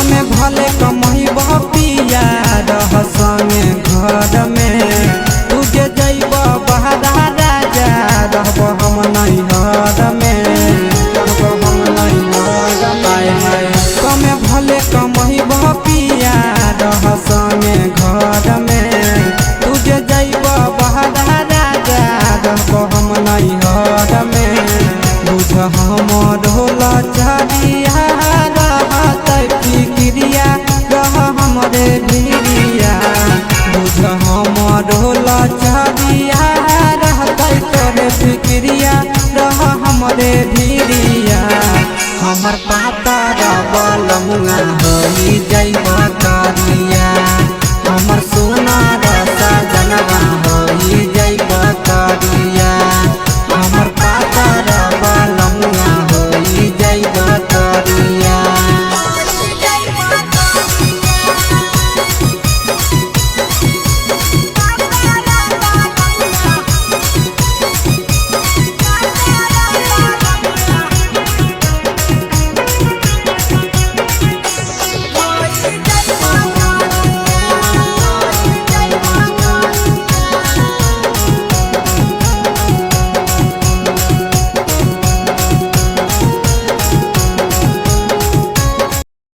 कमे भले कमही पिया रह संगे घर में तुझे जैब बहरा राजा रहब हम नैहर में रहब हम नैहर में कमे भले कमही पिया रह संगे घर में तुझे जैब बहरा राजा रहब हम नैहर में बुझ हमर होला चारिया फिक्रिया रह हमरे भिरिया बुझ हमर होला चारिया रहतै तोरे फिक्रिया रह हमरे भिरिया हमर पाता रबल मुआ